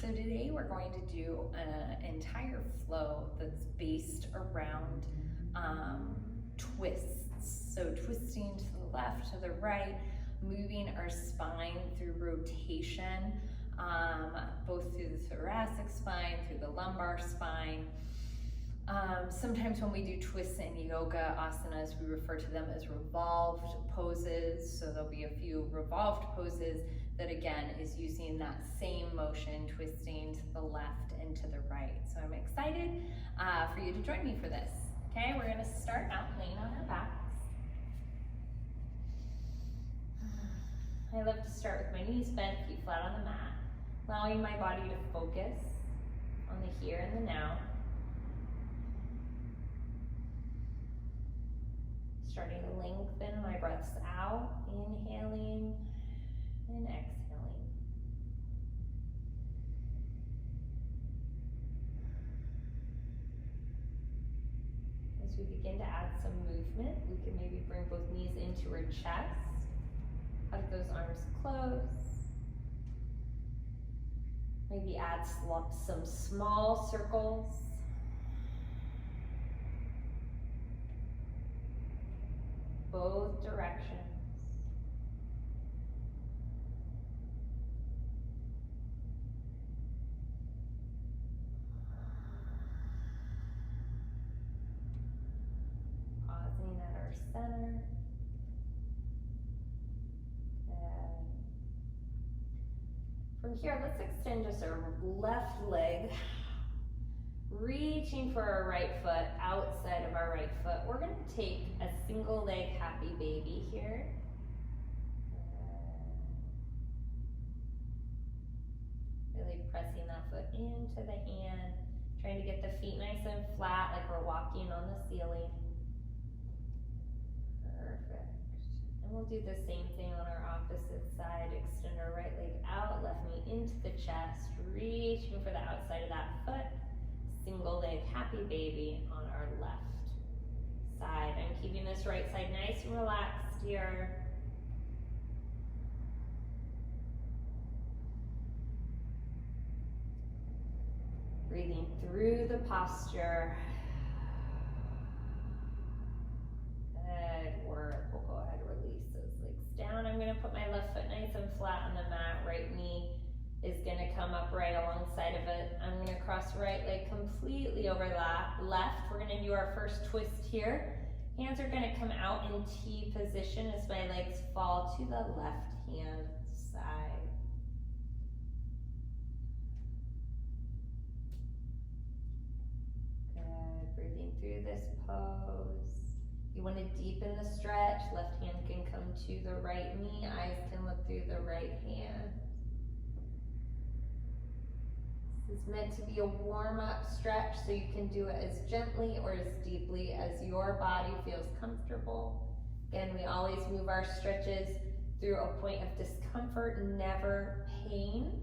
So today we're going to do an entire flow that's based around twists. So twisting to the left, to the right, moving our spine through rotation, both through the thoracic spine, through the lumbar spine. Sometimes when we do twists in yoga asanas, we refer to them as revolved poses. So there'll be a few revolved poses that again is using that same motion, twisting to the left and to the right. So I'm excited for you to join me for this. Okay, we're gonna start out laying on our backs. I love to start with my knees bent, feet flat on the mat, allowing my body to focus on the here and the now. Starting to lengthen my breaths out, inhaling and exhaling. As we begin to add some movement, we can maybe bring both knees into our chest, hug those arms close. Maybe add some small circles. Both directions. Pausing at our center. And from here, let's extend just our left leg, reaching for our right foot outside of our right foot. We're going to take a single leg happy baby here. Really pressing that foot into the hand, trying to get the feet nice and flat like we're walking on the ceiling. Perfect. And we'll do the same thing on our opposite side. Extend our right leg out, left knee into the chest, reaching for the outside of that foot. Single leg happy baby on our left side. I'm keeping this right side nice and relaxed here. Breathing through the posture. Good work. We'll go ahead and release those legs down. I'm going to put my left foot nice and flat on the mat. Right knee is going to come up right alongside of it. I'm going to cross right leg completely over left. We're going to do our first twist here. Hands are going to come out in T position as my legs fall to the left hand side. Good. Breathing through this pose. You want to deepen the stretch. Left hand can come to the right knee. Eyes can look through the right hand. This is meant to be a warm-up stretch, so you can do it as gently or as deeply as your body feels comfortable. Again, we always move our stretches through a point of discomfort, never pain.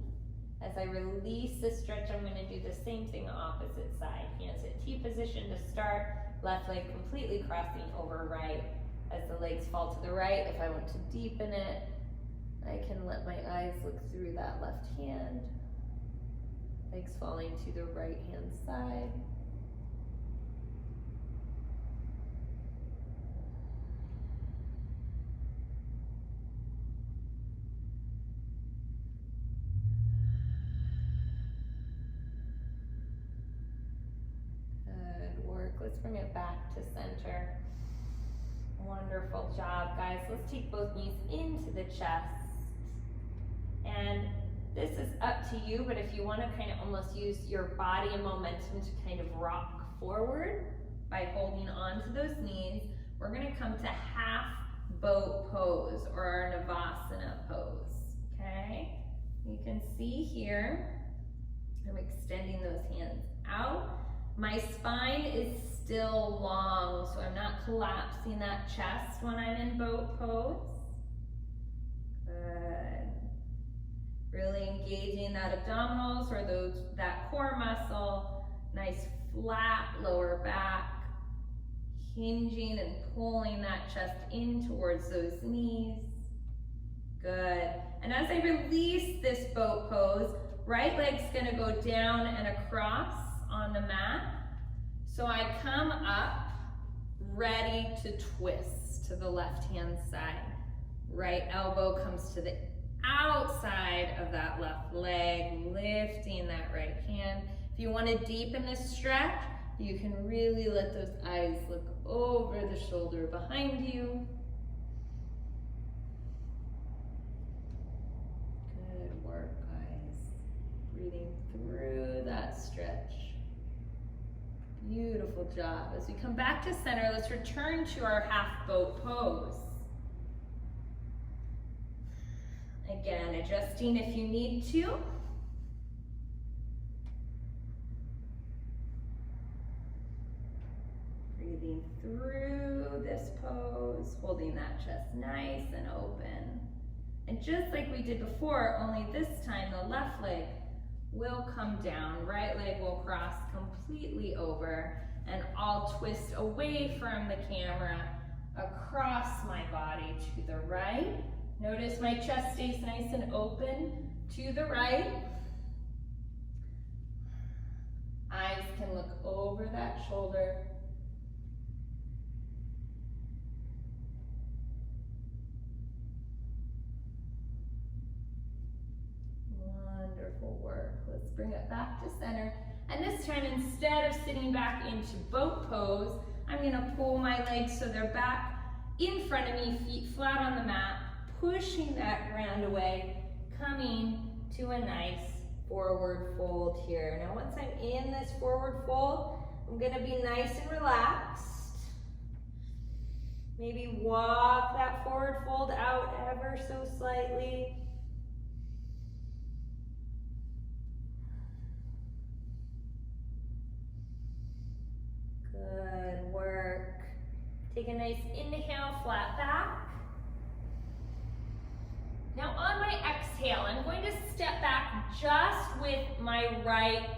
As I release the stretch, I'm going to do the same thing opposite side. Hands at T position to start, left leg completely crossing over right. As the legs fall to the right, if I want to deepen it, I can let my eyes look through that left hand. Legs falling to the right hand side. Good work. Let's bring it back to center. Wonderful job, guys. Let's take both knees into the chest. And this is up to you, but if you want to kind of almost use your body and momentum to kind of rock forward by holding on to those knees, we're going to come to half boat pose or our Navasana pose, okay? You can see here, I'm extending those hands out. My spine is still long, so I'm not collapsing that chest when I'm in boat pose. Good. Really engaging that abdominals or that core muscle. Nice flat lower back. Hinging and pulling that chest in towards those knees. Good. And as I release this boat pose, Right leg's gonna go down and across on the mat. So I come up, ready to twist to the left-hand side. Right elbow comes to the outside of that left leg, lifting that right hand. If you want to deepen this stretch, you can really let those eyes look over the shoulder behind you. Good work, guys. Breathing through that stretch. Beautiful job. As we come back to center, let's return to our half boat pose. Again, adjusting if you need to. Breathing through this pose, holding that chest nice and open. And just like we did before, only this time the left leg will come down, right leg will cross completely over, and I'll twist away from the camera across my body to the right. Notice my chest stays nice and open to the right. Eyes can look over that shoulder. Wonderful work. Let's bring it back to center. And this time, instead of sitting back into boat pose, I'm gonna pull my legs so they're back in front of me, feet flat on the mat, pushing that ground away, coming to a nice forward fold here. Now, once I'm in this forward fold, I'm gonna be nice and relaxed. Maybe walk that forward fold out ever so slightly. Good work. Take a nice inhale, flat back. Now on my exhale, I'm going to step back just with my right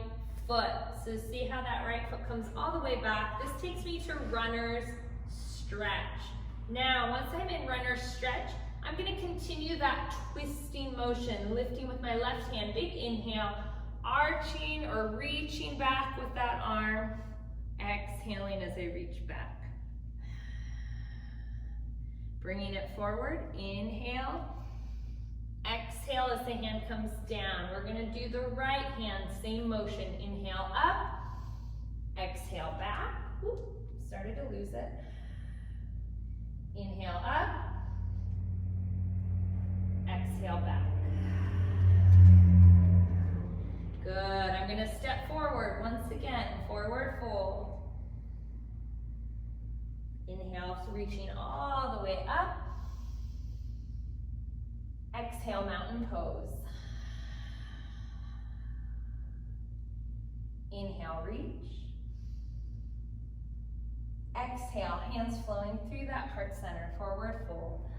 foot. So see how that right foot comes all the way back. This takes me to runner's stretch. Now, once I'm in runner's stretch, I'm going to continue that twisting motion, lifting with my left hand, big inhale, arching or reaching back with that arm, exhaling as I reach back. Bringing it forward, inhale. Exhale as the hand comes down. We're gonna do the right hand, same motion. Inhale up, exhale back. Whoop, started to lose it. Inhale up, exhale back. Good, I'm gonna step forward once again, forward fold. Inhale, so reaching all the way up. Exhale, mountain pose. Inhale, reach. Exhale, hands flowing through that heart center, forward fold.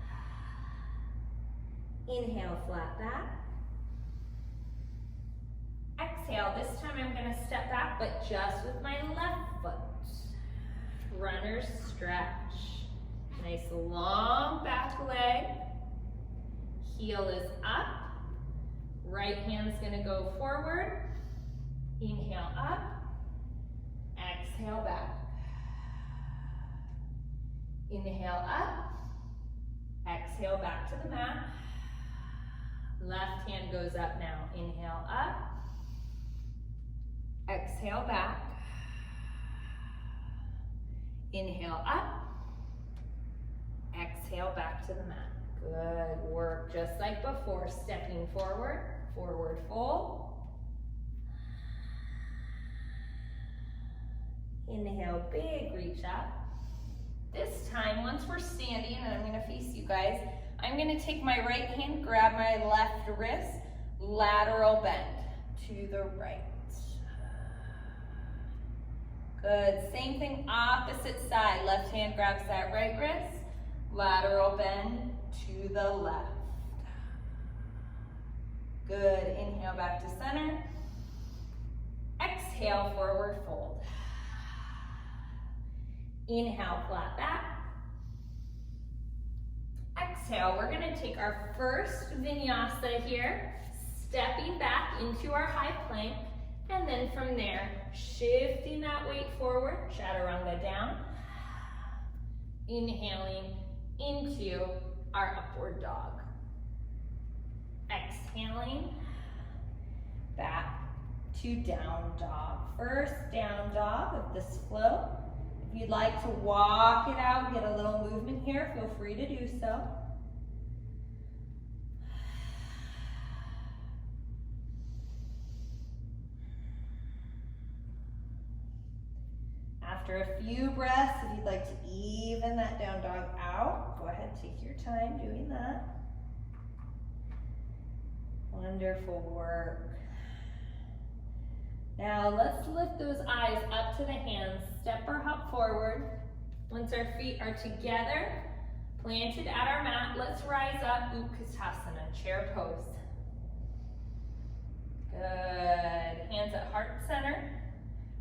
Inhale, flat back. Exhale, this time I'm gonna step back, but just with my left foot. Runner's stretch. Nice long back leg. Heel is up. Right hand's gonna go forward. Inhale up. Exhale back. Inhale up. Exhale back to the mat. Left hand goes up now. Inhale up. Exhale back. Inhale up. Exhale back to the mat. Good work, just like before. Stepping forward, forward fold. Inhale, big reach up. This time, once we're standing, and I'm gonna face you guys, I'm gonna take my right hand, grab my left wrist, lateral bend to the right. Good, same thing, opposite side. Left hand grabs that right wrist, lateral bend to the left. Good, inhale back to center. Exhale, forward fold. Inhale, flat back. Exhale, we're gonna take our first vinyasa here. stepping back into our high plank, and then from there, shifting that weight forward, chaturanga down, inhaling into our upward dog. Exhaling back to down dog. First down dog of this flow. If you'd like to walk it out, get a little movement here, feel free to do so. After a few breaths, if you'd like to even that down dog out, go ahead, take your time doing that. Wonderful work. Now let's lift those eyes up to the hands, step or hop forward. Once our feet are together, planted at our mat, let's rise up, Utkatasana, chair pose. Good, hands at heart center.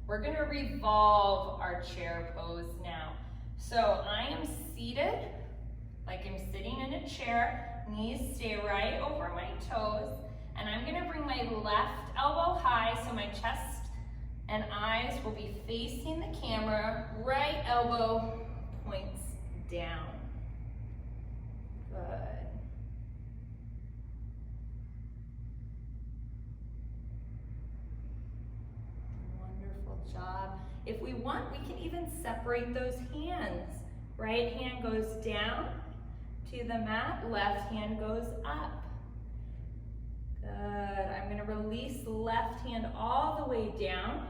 We're gonna revolve our chair pose now. So I am seated, like I'm sitting in a chair, knees stay right over my toes, and I'm gonna bring my left elbow high so my chest and eyes will be facing the camera, right elbow points down. Good. Wonderful job. If we want, we can even separate those hands. Right hand goes down to the mat, left hand goes up. Good. I'm going to release the left hand all the way down.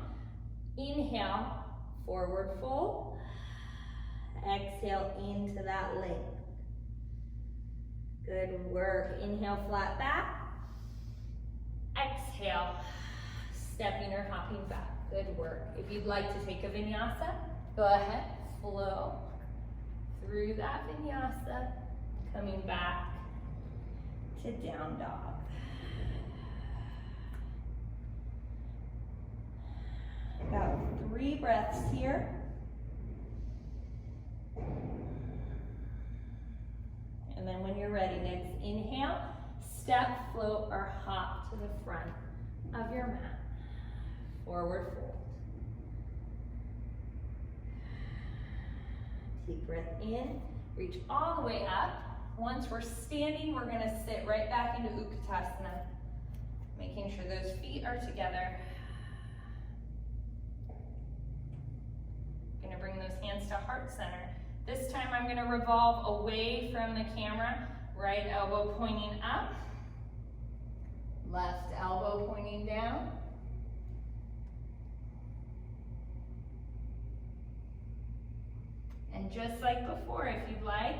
Inhale, forward fold. Exhale into that length. Good work. Inhale, flat back. Exhale, stepping or hopping back. Good work. If you'd like to take a vinyasa, go ahead, flow through that vinyasa, coming back to down dog. About 3 breaths here. And then when you're ready, next inhale, step, float, or hop to the front of your mat. Forward fold. Deep breath in, reach all the way up. Once we're standing, we're gonna sit right back into Utkatasana, making sure those feet are together. Gonna bring those hands to heart center. This time I'm gonna revolve away from the camera, right elbow pointing up, left elbow pointing down. And just like before, if you'd like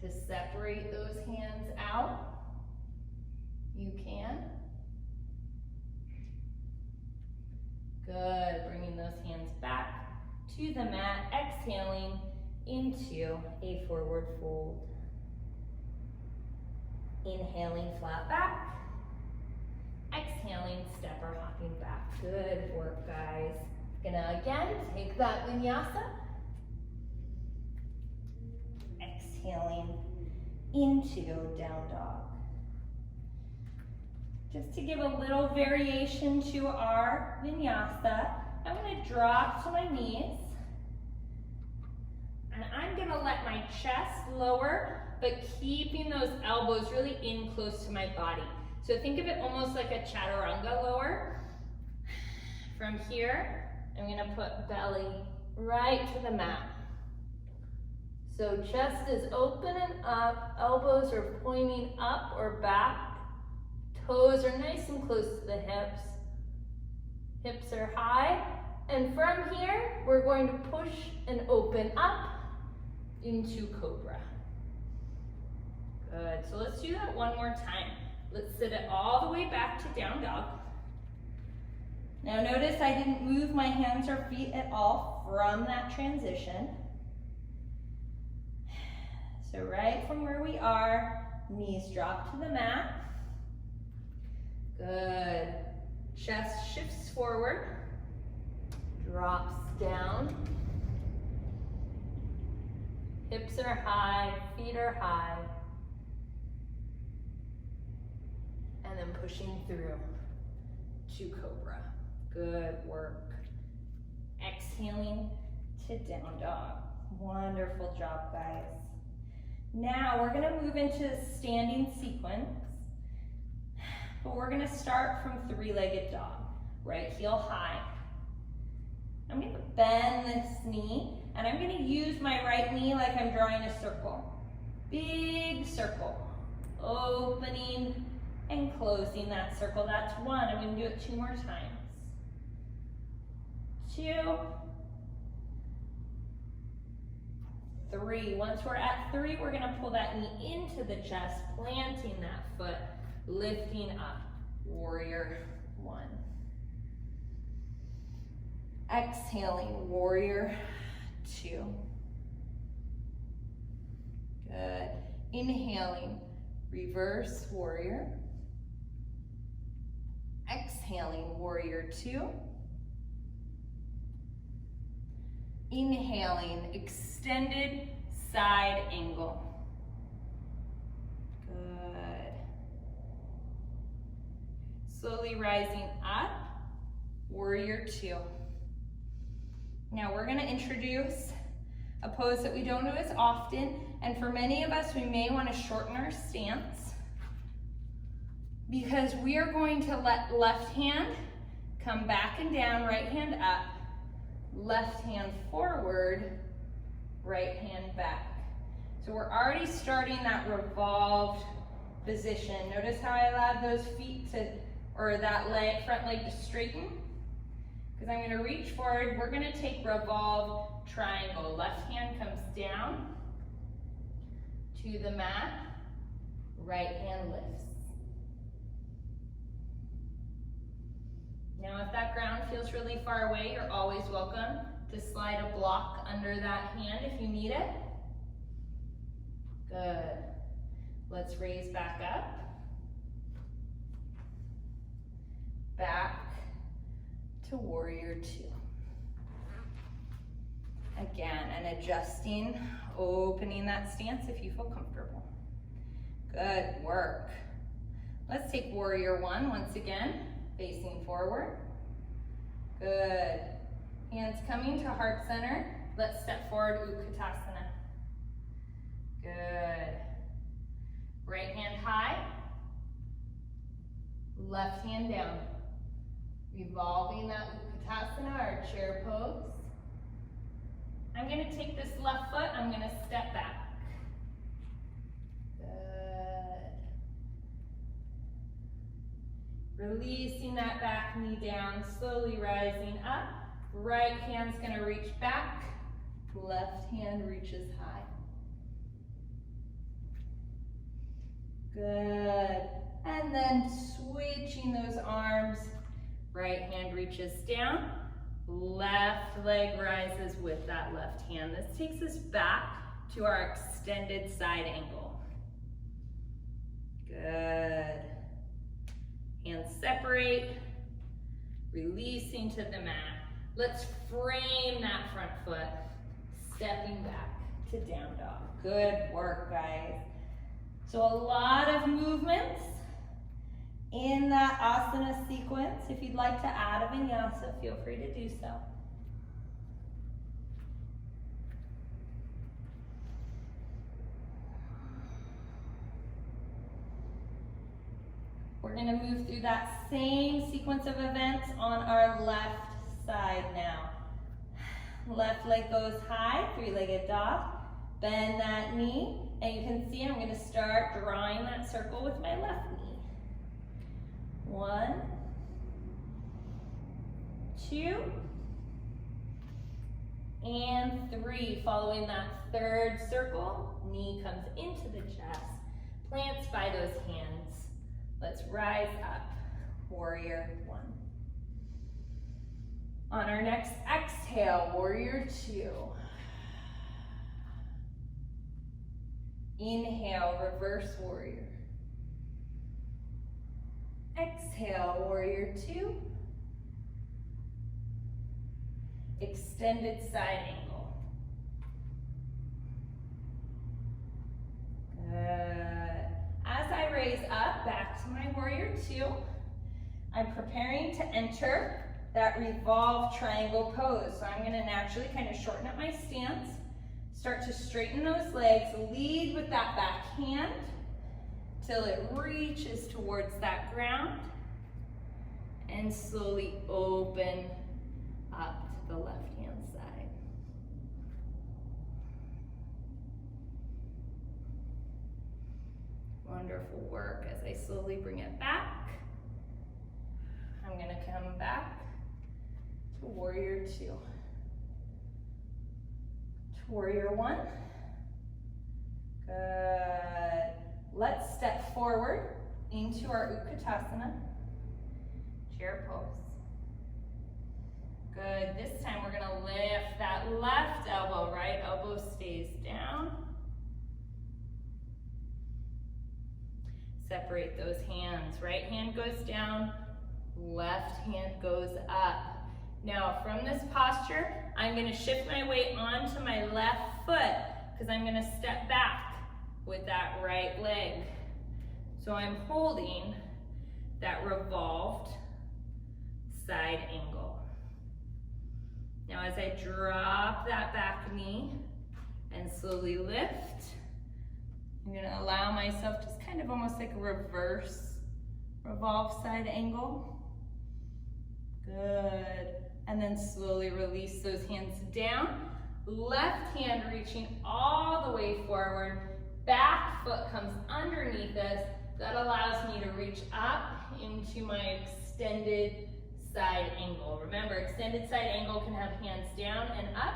to separate those hands out, you can. Good, bringing those hands back to the mat, exhaling into a forward fold. Inhaling, flat back. Exhaling, step or hopping back. Good work, guys. Gonna again take that vinyasa. Exhaling into down dog. Just to give a little variation to our vinyasa, I'm going to drop to my knees. And I'm going to let my chest lower, but keeping those elbows really in close to my body. So think of it almost like a chaturanga lower. From here, I'm going to put belly right to the mat. So chest is open and up, elbows are pointing up or back, toes are nice and close to the hips, hips are high, and from here, we're going to push and open up into cobra. Good, so let's do that one more time. Let's sit it all the way back to down dog. Now notice I didn't move my hands or feet at all from that transition. So right from where we are, knees drop to the mat. Good. Chest shifts forward, drops down. Hips are high, feet are high. and then pushing through to cobra. Good work. Exhaling to down dog. Wonderful job, guys. Now we're gonna move into standing sequence, but we're gonna start from three-legged dog. Right heel high. I'm gonna bend this knee, and I'm gonna use my right knee like I'm drawing a circle. Big circle. Opening and closing that circle. That's one. I'm gonna do it 2 more times. 2, 3. Once we're at 3, we're gonna pull that knee into the chest, planting that foot, lifting up. Warrior 1. Exhaling, warrior 2. Good. Inhaling, reverse warrior. Exhaling, warrior 2. Inhaling, extended side angle. Good. Slowly rising up, warrior 2. Now we're gonna introduce a pose that we don't do as often, and for many of us, we may wanna shorten our stance because we are going to let left hand come back and down, right hand up, left hand forward, right hand back. So we're already starting that revolved position. Notice how I allowed those feet to, or that leg, front leg to straighten? Because I'm gonna reach forward. We're gonna take revolved triangle. Left hand comes down to the mat, right hand lifts. Now if that ground feels really far away, you're always welcome to slide a block under that hand if you need it. Good. Let's raise back up. Back to warrior 2. Again, and adjusting, opening that stance if you feel comfortable. Good work. Let's take warrior 1 once again. Facing forward. Good. Hands coming to heart center. Let's step forward, Utkatasana. Good. Right hand high. Left hand down. Revolving that Utkatasana, our chair pose. I'm gonna take this left foot, I'm gonna step back. Releasing that back knee down, slowly rising up. Right hand's gonna reach back, left hand reaches high. Good. And then switching those arms, right hand reaches down, left leg rises with that left hand. This takes us back to our extended side angle. Good. Hands separate, releasing to the mat. Let's frame that front foot, stepping back to down dog. Good work, guys. So a lot of movements in that asana sequence. If you'd like to add a vinyasa, feel free to do so. We're gonna move through that same sequence of events on our left side now. Left leg goes high, three-legged dog. Bend that knee, and you can see I'm gonna start drawing that circle with my left knee. 1, 2, and 3. Following that third circle, knee comes into the chest, plants by those hands. Let's rise up, warrior 1. On our next exhale, warrior 2. Inhale, reverse warrior. Exhale, warrior 2. Extended side angle. Good. As I raise up, back to my warrior two. I'm preparing to enter that revolved triangle pose. So I'm gonna naturally kind of shorten up my stance, start to straighten those legs, lead with that back hand till it reaches towards that ground, and slowly open up to the left hand side. Wonderful work. As I slowly bring it back, I'm gonna come back to warrior two. To warrior one. Good. Let's step forward into our Utkatasana, chair pose. Good. This time we're gonna lift that left elbow, right elbow stays down. Separate those hands. Right hand goes down, left hand goes up. Now from this posture, I'm gonna shift my weight onto my left foot because I'm gonna step back with that right leg. So I'm holding that revolved side angle. Now as I drop that back knee and slowly lift, I'm gonna allow myself just kind of almost like a reverse revolved side angle. Good. And then slowly release those hands down. Left hand reaching all the way forward. Back foot comes underneath us. That allows me to reach up into my extended side angle. Remember, extended side angle can have hands down and up,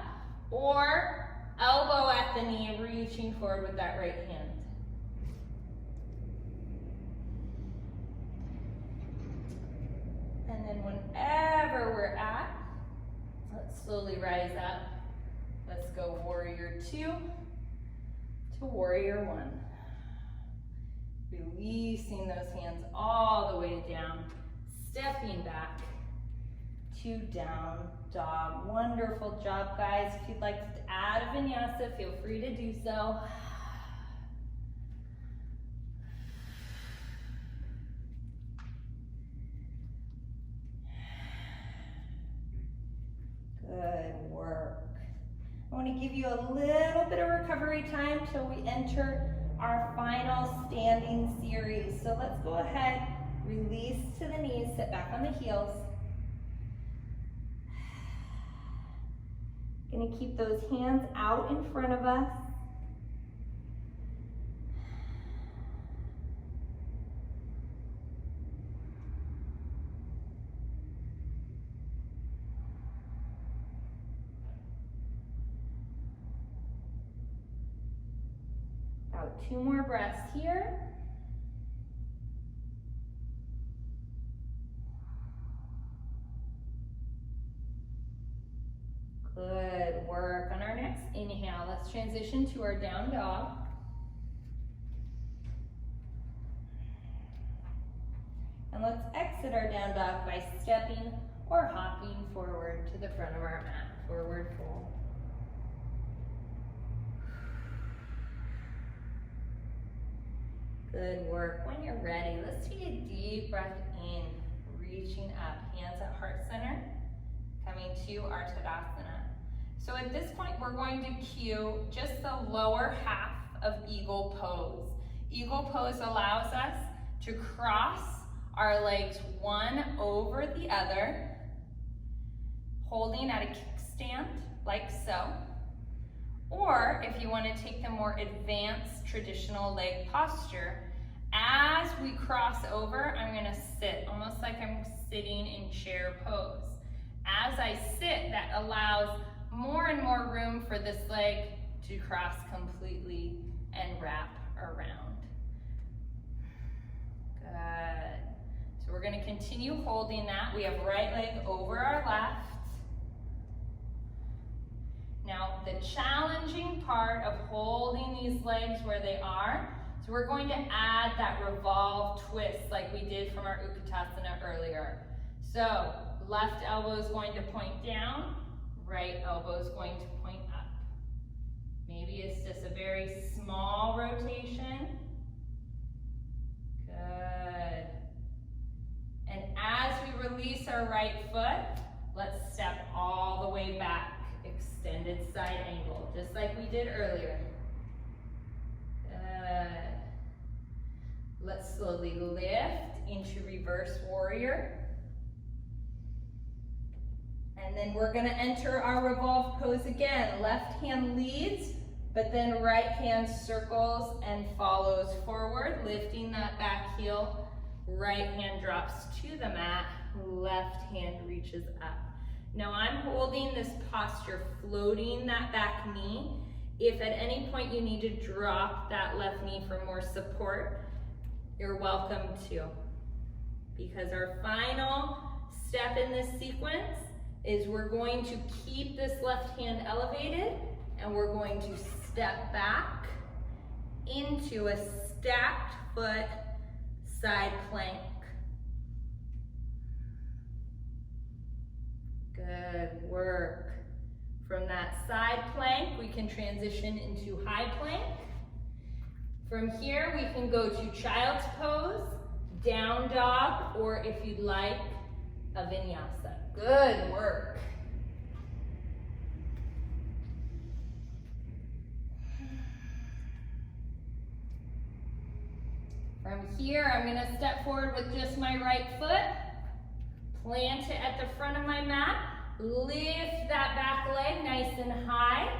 or elbow at the knee, reaching forward with that right hand. And then whenever we're at, let's slowly rise up. Let's go warrior two to warrior one. Releasing those hands all the way down, stepping back to down dog. Wonderful job, guys. If you'd like to add a vinyasa, feel free to do so. Good work. I want to give you a little bit of recovery time till we enter our final standing series. So let's go ahead, release to the knees, sit back on the heels. Gonna keep those hands out in front of us. About 2 more breaths here. Good work. On our next inhale, let's transition to our down dog. And let's exit our down dog by stepping or hopping forward to the front of our mat. Forward fold. Good work. When you're ready, let's take a deep breath in, reaching up, hands at heart center, coming to our Tadasana. So at this point, we're going to cue just the lower half of eagle pose. Eagle pose allows us to cross our legs one over the other, holding at a kickstand like so. Or if you want to take the more advanced traditional leg posture, as we cross over, I'm going to sit, almost like I'm sitting in chair pose. As I sit, that allows more and more room for this leg to cross completely and wrap around. Good. So we're going to continue holding that. We have right leg over our left. Now, the challenging part of holding these legs where they are, so we're going to add that revolved twist like we did from our Utkatasana earlier. So, left elbow is going to point down, right elbow is going to point up. Maybe it's just a very small rotation. Good. release our right foot, let's step all the way back. Extended side angle, just like we did earlier. Good. Let's slowly lift into reverse warrior. And then we're gonna enter our revolve pose again. Left hand leads, but then right hand circles and follows forward, lifting that back heel. Right hand drops to the mat, left hand reaches up. Now I'm holding this posture, floating that back knee. If at any point you need to drop that left knee for more support, you're welcome to. Because our final step in this sequence is we're going to keep this left hand elevated and we're going to step back into a stacked foot side plank. Good work. From that side plank, we can transition into high plank. From here, we can go to child's pose, down dog, or if you'd like, a vinyasa. Good work. From here, I'm gonna step forward with just my right foot, plant it at the front of my mat, lift that back leg nice and high,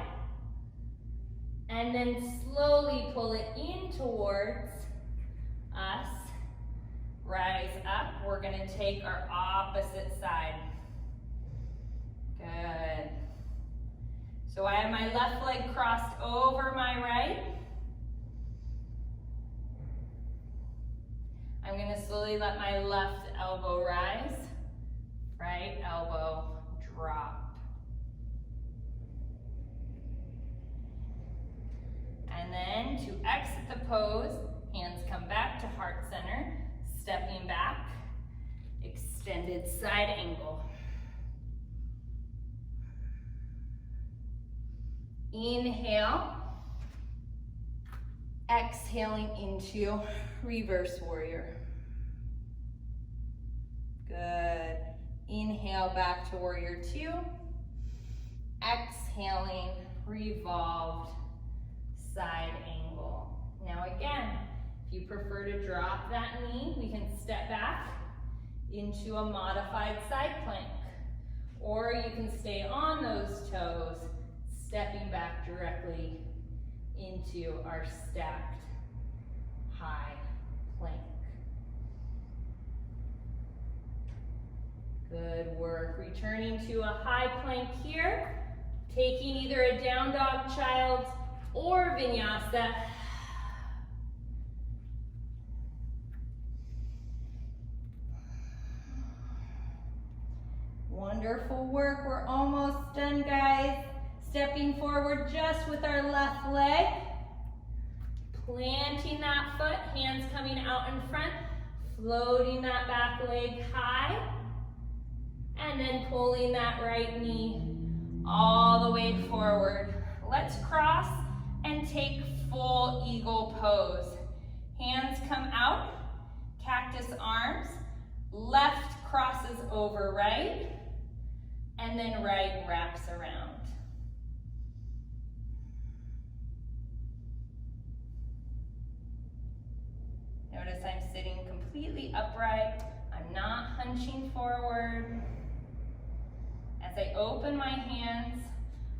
and then slowly pull it in towards us. Rise up. We're gonna take our opposite side. Good. So I have my left leg crossed over my right. I'm gonna slowly let my left elbow rise, right elbow drop. And then to exit the pose, hands come back to heart center, stepping back, extended side angle. Inhale, exhaling into reverse warrior. Good. Inhale back to warrior two. Exhaling, revolved side angle. Now again, if you prefer to drop that knee, we can step back into a modified side plank. Or you can stay on those toes, stepping back directly into our stacked high plank. Good work. Returning to a high plank here, taking either a down dog, child, or vinyasa. Wonderful work. We're almost done, guys. Stepping forward just with our left leg. Planting that foot, hands coming out in front, floating that back leg high, and then pulling that right knee all the way forward. Let's cross and take full eagle pose. Hands come out, cactus arms, left crosses over right, and then right wraps around. Notice I'm sitting completely upright. I'm not hunching forward. As I open my hands,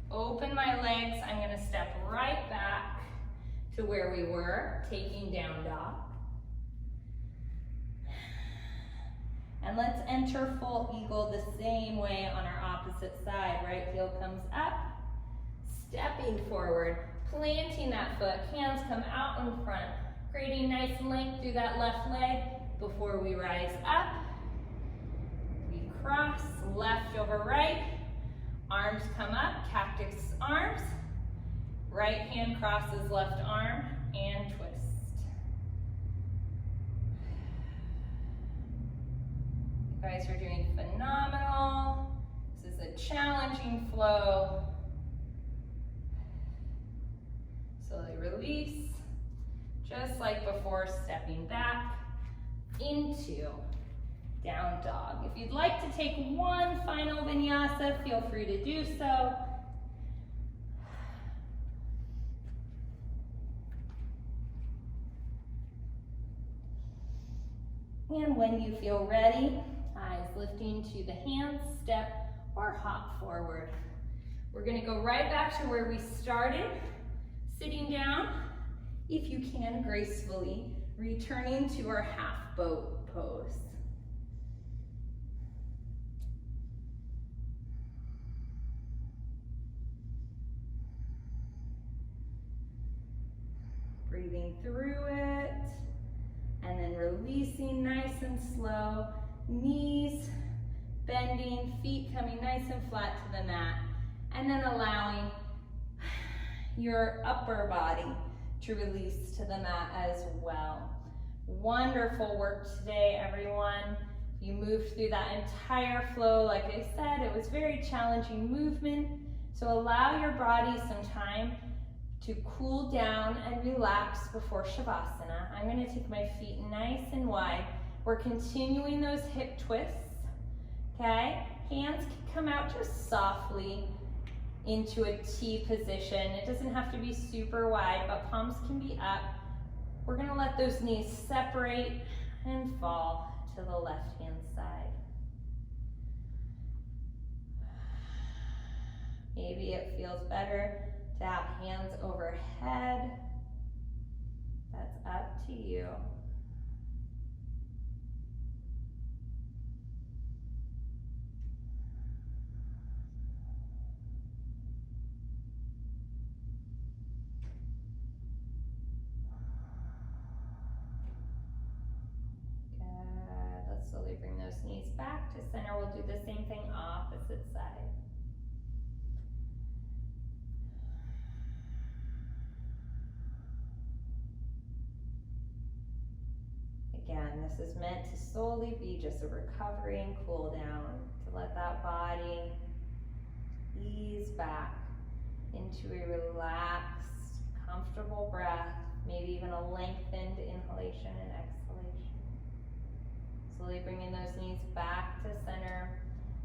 open my legs, I'm gonna step right back to where we were, taking down dog. And let's enter full eagle the same way on our opposite side. Right heel comes up, stepping forward, planting that foot, hands come out in front, creating nice length through that left leg before we rise up. We cross, left over right, arms come up, cactus arms, right hand crosses left arm, and twist. You guys are doing phenomenal. This is a challenging flow. Slowly release. Just like before, stepping back into down dog. If you'd like to take one final vinyasa, feel free to do so. And when you feel ready, eyes lifting to the hands, step or hop forward. We're gonna go right back to where we started, sitting down, if you can gracefully, returning to our half boat pose. Breathing through it, and then releasing nice and slow, knees bending, feet coming nice and flat to the mat, and then allowing your upper body to release to the mat as well. Wonderful work today, everyone. You moved through that entire flow. Like I said, it was very challenging movement, so allow your body some time to cool down and relax before Shavasana. I'm gonna take my feet nice and wide. We're continuing those hip twists, okay? Hands can come out just softly into a T position. It doesn't have to be super wide, but palms can be up. We're gonna let those knees separate and fall to the left-hand side. Maybe it feels better to have hands overhead. That's up to you. Good. Let's slowly bring those knees back to center. We'll do the same thing opposite side. Again, this is meant to solely be just a recovery and cool down, to let that body ease back into a relaxed, comfortable breath, maybe even a lengthened inhalation and exhalation. Slowly bringing those knees back to center.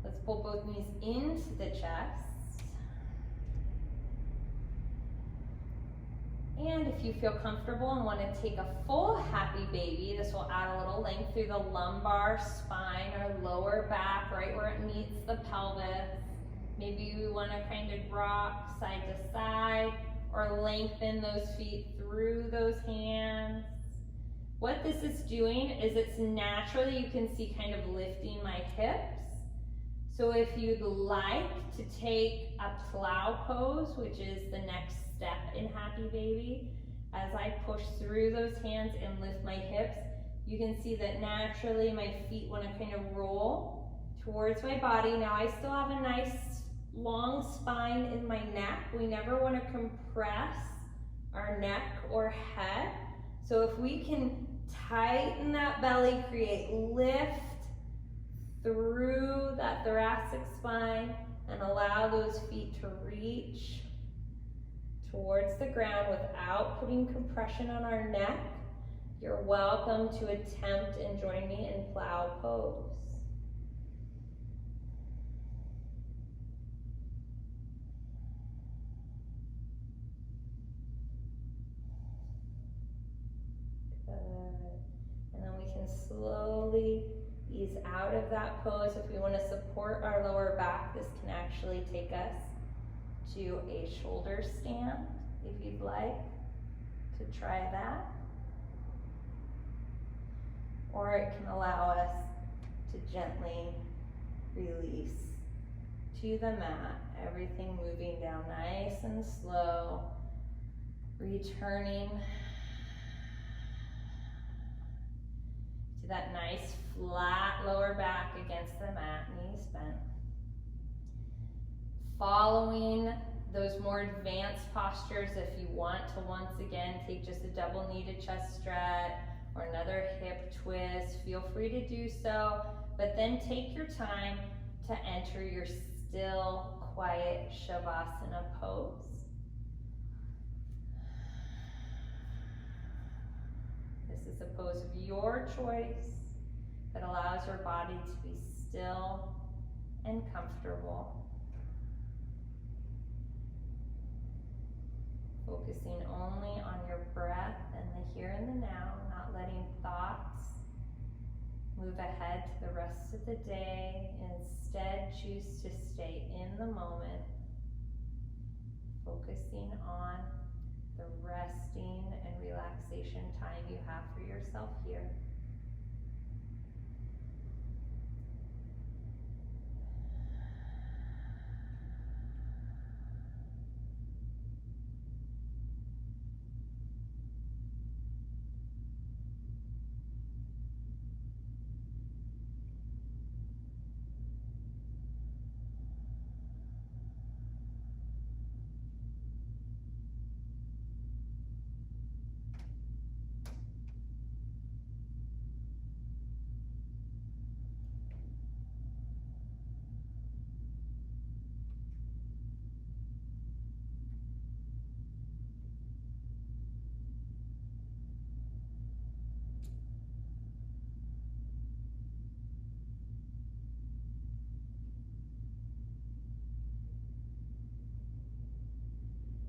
Let's pull both knees into the chest. And if you feel comfortable and want to take a full happy baby, this will add a little length through the lumbar spine or lower back, right where it meets the pelvis. Maybe we want to kind of rock side to side or lengthen those feet through those hands. What this is doing is it's naturally, you can see, kind of lifting my hips. So if you'd like to take a plow pose, which is the next step in happy baby, as I push through those hands and lift my hips, you can see that naturally my feet want to kind of roll towards my body. Now I still have a nice long spine in my neck. We never want to compress our neck or head. So if we can tighten that belly, create lift through that thoracic spine and allow those feet to reach towards the ground without putting compression on our neck, you're welcome to attempt and join me in plow pose. Good. And then we can slowly ease out of that pose. If we want to support our lower back, this can actually take us to a shoulder stand, if you'd like to try that. Or it can allow us to gently release to the mat, everything moving down nice and slow, returning to that nice flat lower back against the mat, knees bent. Following those more advanced postures, if you want to once again take just a double knee to chest stretch or another hip twist, feel free to do so, but then take your time to enter your still, quiet Shavasana pose. This is a pose of your choice that allows your body to be still and comfortable. Focusing only on your breath and the here and the now, not letting thoughts move ahead to the rest of the day. Instead, choose to stay in the moment, focusing on the resting and relaxation time you have for yourself here.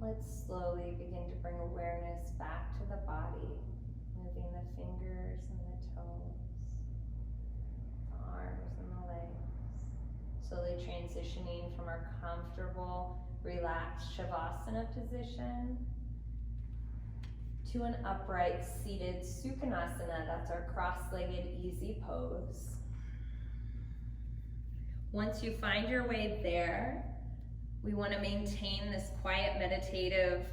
Let's slowly begin to bring awareness back to the body, moving the fingers and the toes, the arms and the legs. Slowly transitioning from our comfortable, relaxed Shavasana position to an upright seated Sukhanasana. That's our cross-legged easy pose. Once you find your way there, we want to maintain this quiet meditative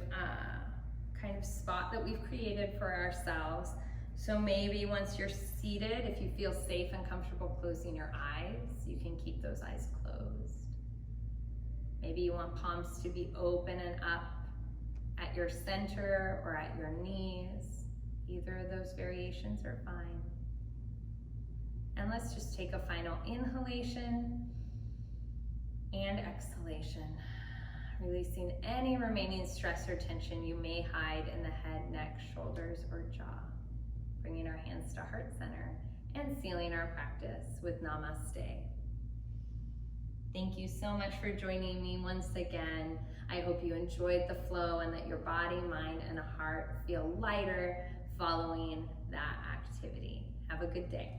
kind of spot that we've created for ourselves. So maybe once you're seated, if you feel safe and comfortable closing your eyes, you can keep those eyes closed. Maybe you want palms to be open and up at your center or at your knees. Either of those variations are fine. And let's just take a final inhalation and exhalation, releasing any remaining stress or tension you may hide in the head, neck, shoulders, or jaw. Bringing our hands to heart center and sealing our practice with Namaste. Thank you so much for joining me once again. I hope you enjoyed the flow and that your body, mind, and heart feel lighter following that activity. Have a good day.